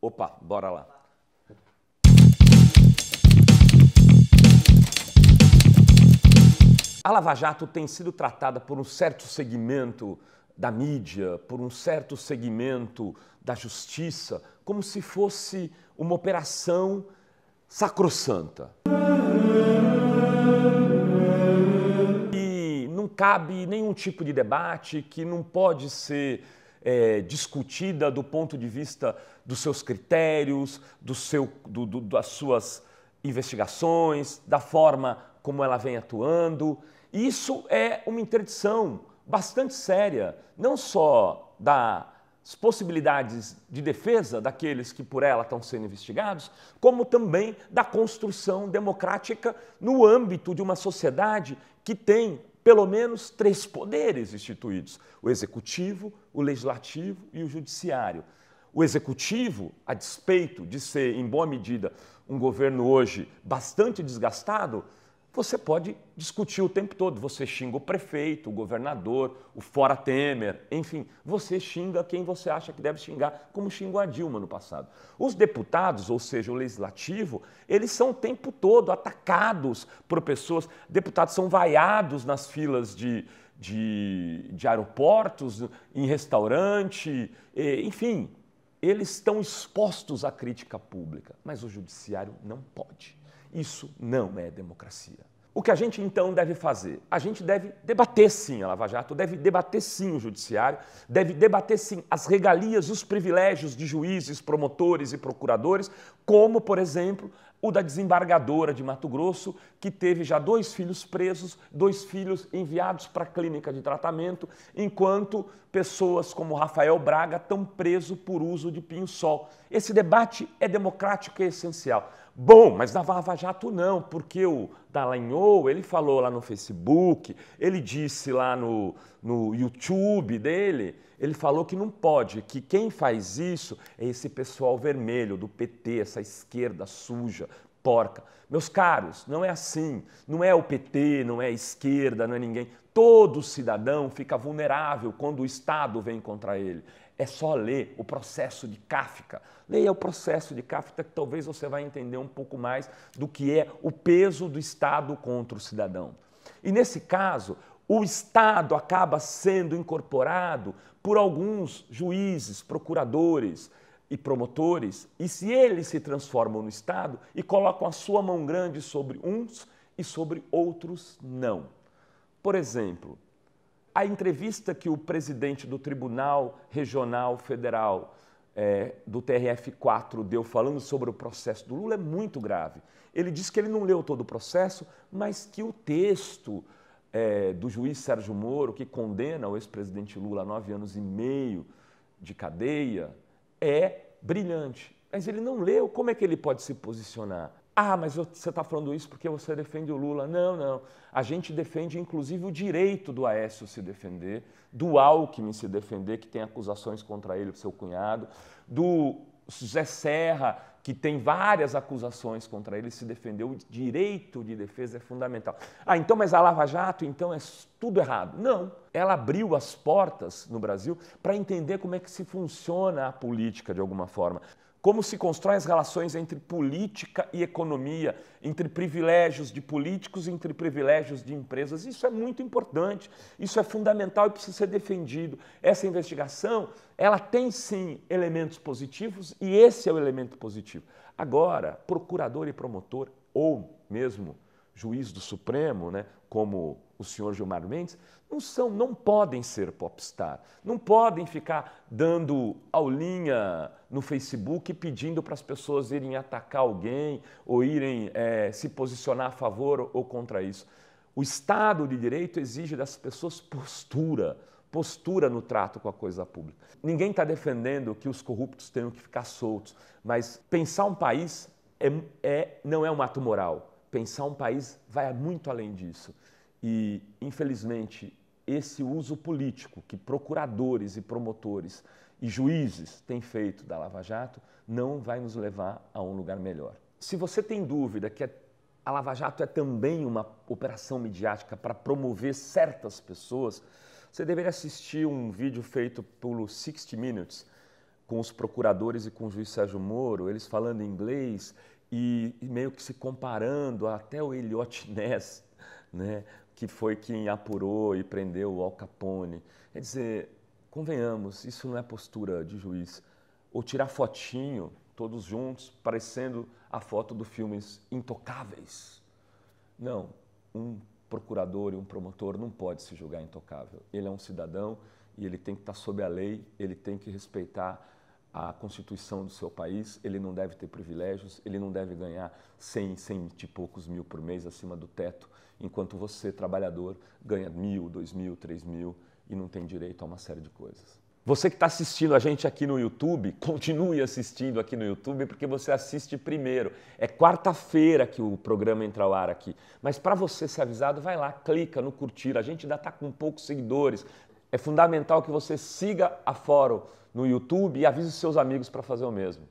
Opa, bora lá. A Lava Jato tem sido tratada por um certo segmento da mídia, por um certo segmento da justiça, como se fosse uma operação sacrossanta. E não cabe nenhum tipo de debate, que não pode ser discutida do ponto de vista dos seus critérios, das suas investigações, da forma como ela vem atuando. Isso é uma interdição bastante séria, não só das possibilidades de defesa daqueles que por ela estão sendo investigados, como também da construção democrática no âmbito de uma sociedade que tem pelo menos 3 poderes instituídos: o executivo, o legislativo e o judiciário. O executivo, a despeito de ser, em boa medida, um governo hoje bastante desgastado, você pode discutir o tempo todo. Você xinga o prefeito, o governador, o fora Temer, enfim, você xinga quem você acha que deve xingar, como xingou a Dilma no passado. Os deputados, ou seja, o legislativo, eles são o tempo todo atacados por pessoas. Deputados são vaiados nas filas de aeroportos, em restaurante, enfim, eles estão expostos à crítica pública, mas o judiciário não pode. Isso não é democracia. O que a gente então deve fazer? A gente deve debater sim a Lava Jato, deve debater sim o judiciário, deve debater sim as regalias e os privilégios de juízes, promotores e procuradores, como, por exemplo, o da desembargadora de Mato Grosso, que teve já 2 filhos presos, 2 filhos enviados para a clínica de tratamento, enquanto pessoas como Rafael Braga estão presos por uso de pinho-sol. Esse debate é democrático e essencial. Bom, mas na Lava Jato não, porque o Dallagnol, ele falou lá no Facebook, ele disse lá no YouTube dele, ele falou que não pode, que quem faz isso é esse pessoal vermelho do PT, essa esquerda suja, porca. Meus caros, não é assim, não é o PT, não é a esquerda, não é ninguém. Todo cidadão fica vulnerável quando o Estado vem contra ele. É só ler o processo de Kafka. Leia o processo de Kafka que talvez você vai entender um pouco mais do que é o peso do Estado contra o cidadão. E nesse caso, o Estado acaba sendo incorporado por alguns juízes, procuradores e promotores, e se eles se transformam no Estado e colocam a sua mão grande sobre uns e sobre outros não. Por exemplo, a entrevista que o presidente do Tribunal Regional Federal do TRF4 deu falando sobre o processo do Lula é muito grave. Ele disse que ele não leu todo o processo, mas que o texto do juiz Sérgio Moro, que condena o ex-presidente Lula a 9 anos e meio de cadeia, é brilhante. Mas ele não leu, como é que ele pode se posicionar? Ah, mas você está falando isso porque você defende o Lula. Não, não. A gente defende, inclusive, o direito do Aécio se defender, do Alckmin se defender, que tem acusações contra ele, seu cunhado, do José Serra, que tem várias acusações contra ele, se defender. O direito de defesa é fundamental. Ah, então, mas a Lava Jato, então, é tudo errado. Não. Ela abriu as portas no Brasil para entender como é que se funciona a política, de alguma forma. Como se constroem as relações entre política e economia, entre privilégios de políticos e entre privilégios de empresas. Isso é muito importante, isso é fundamental e precisa ser defendido. Essa investigação, ela tem sim elementos positivos e esse é o elemento positivo. Agora, procurador e promotor, ou mesmo juiz do Supremo, né, como o senhor Gilmar Mendes, não podem ser popstar, não podem ficar dando aulinha no Facebook pedindo para as pessoas irem atacar alguém ou irem se posicionar a favor ou contra isso. O Estado de Direito exige das pessoas postura no trato com a coisa pública. Ninguém está defendendo que os corruptos tenham que ficar soltos, mas pensar um país não é um ato moral. Pensar um país vai muito além disso. E, infelizmente, esse uso político que procuradores e promotores e juízes têm feito da Lava Jato não vai nos levar a um lugar melhor. Se você tem dúvida que a Lava Jato é também uma operação midiática para promover certas pessoas, você deveria assistir um vídeo feito pelo 60 Minutes, com os procuradores e com o juiz Sérgio Moro, eles falando inglês e meio que se comparando até o Eliot Ness, né, que foi quem apurou e prendeu o Al Capone. Quer dizer, convenhamos, isso não é postura de juiz. Ou tirar fotinho, todos juntos, parecendo a foto do filmes Intocáveis. Não, um procurador e um promotor não pode se julgar intocável. Ele é um cidadão e ele tem que estar sob a lei, ele tem que respeitar a Constituição do seu país, ele não deve ter privilégios, ele não deve ganhar 100 e poucos mil por mês acima do teto, enquanto você, trabalhador, ganha 1.000, 2.000, 3.000 e não tem direito a uma série de coisas. Você que está assistindo a gente aqui no YouTube, continue assistindo aqui no YouTube porque você assiste primeiro. É quarta-feira que o programa entra ao ar aqui. Mas para você ser avisado, vai lá, clica no curtir. A gente ainda está com poucos seguidores. É fundamental que você siga a Fórum no YouTube e avise os seus amigos para fazer o mesmo.